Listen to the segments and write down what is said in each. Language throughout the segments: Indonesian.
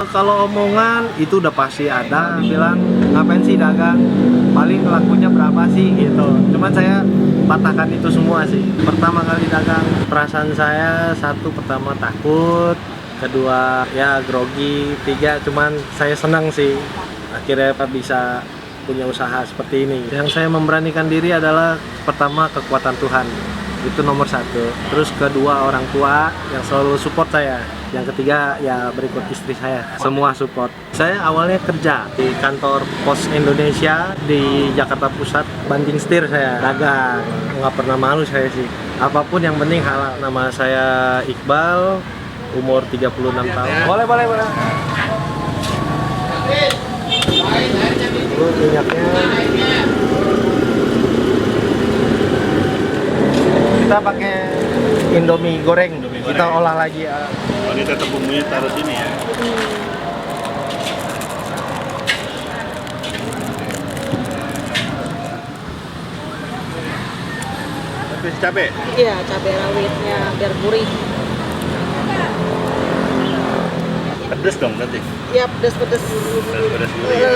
Kalau omongan itu udah pasti ada, dibilang ngapain sih dagang, paling lakunya berapa sih gitu. Cuman saya patahkan itu semua sih. Pertama kali dagang, perasaan saya satu, pertama takut, kedua ya grogi, tiga cuman saya senang sih akhirnya bisa punya usaha seperti ini. Yang saya memberanikan diri adalah pertama kekuatan Tuhan, itu nomor satu. Terus kedua orang tua yang selalu support saya. Yang ketiga ya berikut istri saya, semua support. Saya awalnya kerja di kantor Pos Indonesia di Jakarta Pusat, banting setir saya, dagang. Nggak pernah malu saya sih. Apapun yang penting halal. Nama saya Iqbal, umur 36 tahun. Boleh. Terus minyaknya kita pakai Indomie goreng. Kita olah lagi ya. Oh, ini tetap bumbunya taruh sini ya. Terus cabai? Iya, cabai rawitnya biar gurih. Pedes dong nanti. Iya, pedas-pedas. Pedes dulu ya.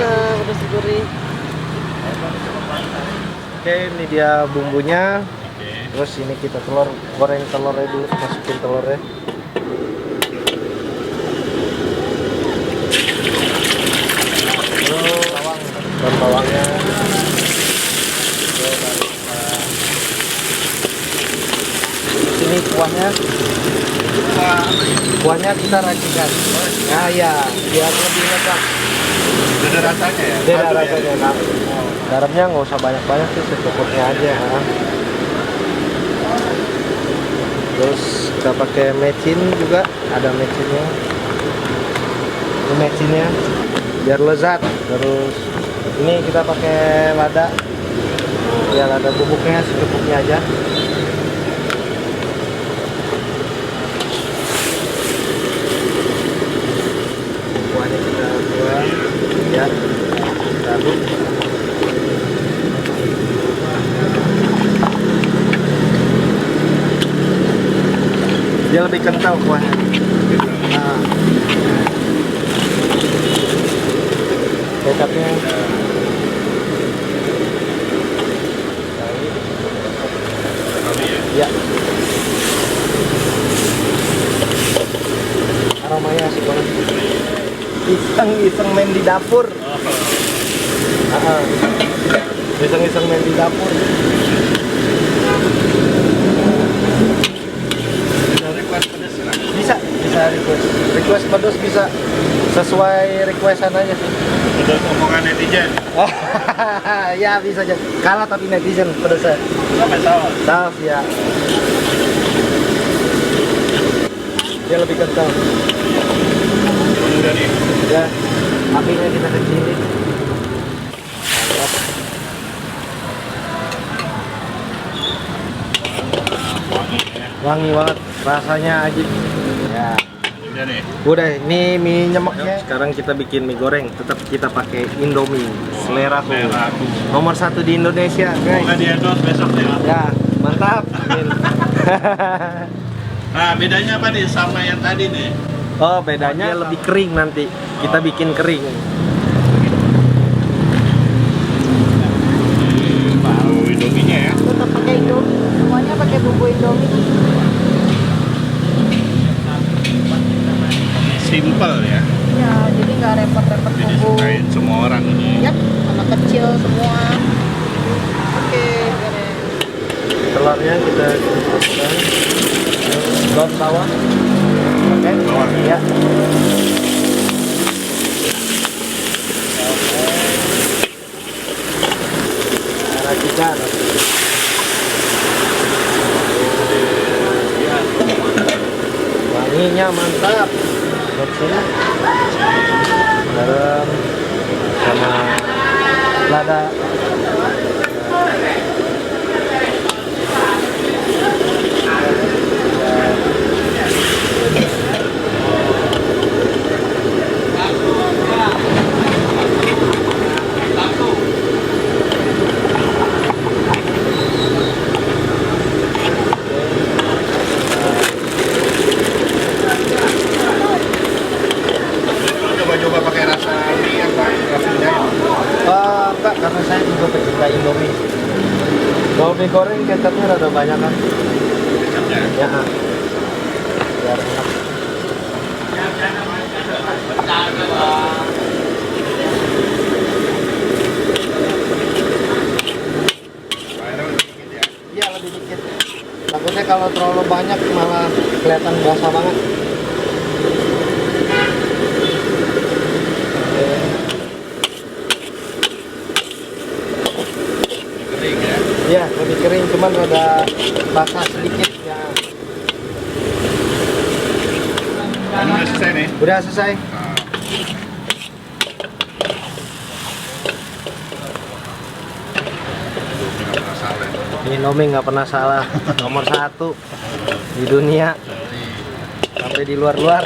Pedas gurih. Oke, ini dia bumbunya. Oke. Terus ini kita goreng telurnya dulu, masukin telurnya. Terus daun bawangnya. Ini kuahnya. Kuahnya kita racikan. Nah ya, biar lebih lezat. Beda rasanya ya? Beda Satu ya? rasanya. Nah, garamnya nggak usah banyak-banyak sih, secukupnya aja. Terus kita pakai mecin juga, ada mecinnya. Ini mecinnya biar lezat. Terus ini kita pakai lada, ya lada bubuknya secukupnya aja. Kuahnya kita buang, ya, kita aduk. Dia lebih kental kuahnya. Nah, kecapnya. Ya. Aromanya asik banget. Iseng-iseng main di dapur. Iseng-iseng main di dapur. Bisa request pedas, bisa sesuai requestan aja sih. Udah omongan netizen. Ya bisa aja, kalah tapi netizen pedasnya. Sampai saus. Saus ya, dia lebih kental Udah nih. ya. Apinya kita kecilin. Wangi banget, rasanya ajib ya. Udah nih. Udah, ini mie nyemeknya. Sekarang kita bikin mie goreng, tetap kita pakai Indomie, selera Seleraku. nomor 1 di Indonesia, guys. Semoga di endorse besok ya. Ya, mantap. Amin. Nah, bedanya apa nih sama yang tadi nih? Oh, bedanya lebih kering nanti. Kita bikin kering. Bau Indominya ya. Tetap pakai Indomie. Semuanya pakai bumbu Indomie. Simple ya. Ya, jadi nggak repot-repot Jadi bumbu. sukain semua orang ini. Yap, anak kecil semua. Oke, goreng. Telurnya kita masukkan. Daun bawang. Oke. Bawang Ya. Racikan. Wanginya mantap. Mecin, garam, sama lada. mie goreng kecapnya rada banyak kan? Kecapnya. Ya. Biar enak. Airnya lebih dikit ya. Iya lebih dikit. Takutnya kalau terlalu banyak malah kelihatan berasa banget. Kering ya. Iya lebih kering, cuman rada basah sedikit ya. Ini udah selesai nih. Udah selesai. Nah. Aduh, nggak pernah salah ya. Indomie nggak pernah salah, nomor 1 di dunia sampai di luar-luar.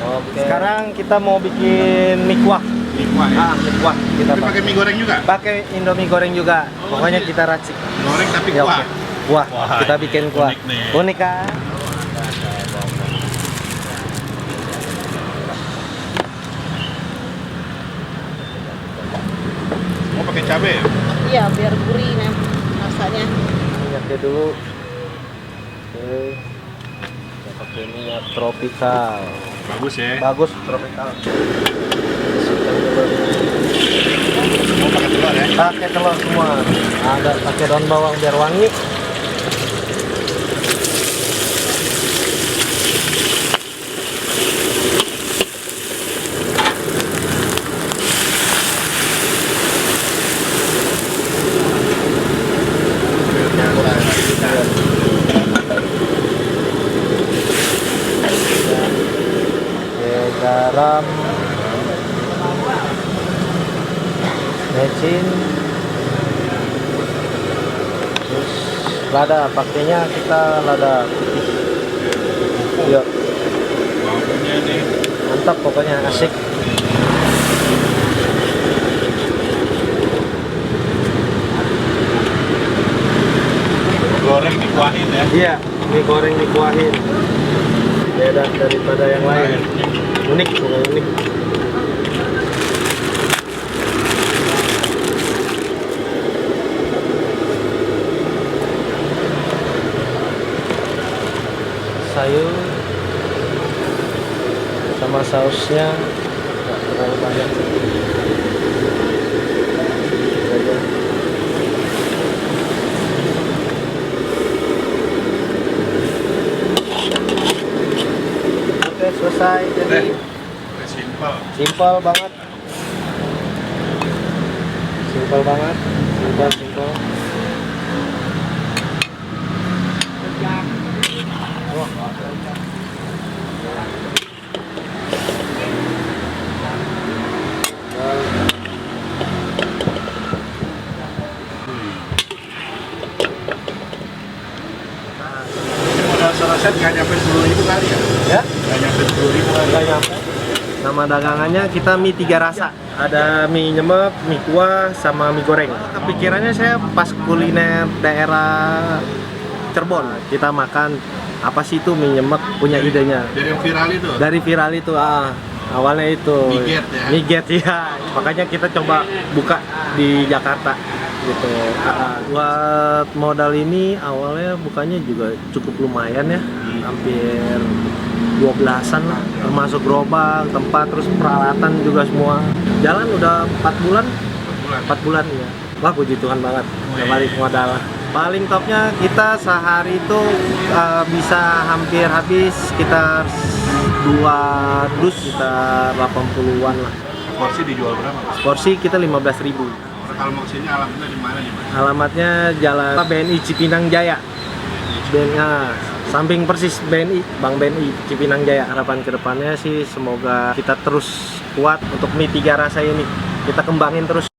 Oke. Sekarang kita mau bikin mie kuah. Mie kuah ya. Mie kuah kita Tapi pakai mie goreng juga? pakai Indomie goreng juga. Pokoknya kita racik. Goreng tapi Ya, kuah. oke. Kuah. Wah, Kita ini bikin kuah. unik nih. Unik kan? Mau pakai cabai ya? Iya, biar gurih nih rasanya. Minyaknya dulu. Oke. Kita pakai minyak tropikal. Bagus ya. Bagus tropikal. Mau pakai telur ya? Pakai telur semua. Ada pakai daun bawang biar wangi. Oke, garam, mecin, terus lada, pakainya kita lada putih. Yuk, Baunya nih. mantap pokoknya, asik. Goreng dikuahin ya. Iya, mie goreng dikuahin. Beda daripada yang lain. Unik, pokoknya unik. Sayur sama sausnya nggak terlalu banyak sih. Gitu aja. Oke, selesai. Jadi Simpel. simpel banget. Simpel banget. Simpel. Modal sereset nggak nyampe 10.000 kali ya? Ya, Nggak nyampe 10.000 kali. nggak nyampe. Nama dagangannya kita mie 3 rasa. Ada mie nyemek, mie kuah, sama mie goreng. Kepikirannya saya pas kuliner daerah Cirebon. Kita makan apa sih itu mie nyemek, punya idenya. Dari yang viral itu. Dari viral itu, awalnya itu. Miget ya? Miget ya. Makanya kita coba buka di Jakarta gitu. Buat modal ini awalnya bukanya juga cukup lumayan ya. Hampir 12-an lah, termasuk gerobak, tempat, terus peralatan juga semua. Jalan udah 4 bulan. 4 bulan ya. Wah, puji Tuhan banget. Udah balik modal. Paling topnya kita sehari itu bisa hampir habis sekitar 2 dus, sekitar 80-an lah. Porsi dijual berapa? Porsi kita 15.000. Kalau mau kesini alamatnya di mana nih, Mas? Alamatnya Jalan BNI Cipinang Jaya. Samping persis BNI, Bank BNI Cipinang Jaya. Harapan kedepannya sih semoga kita terus kuat untuk mie 3 rasa ini. Kita kembangin terus.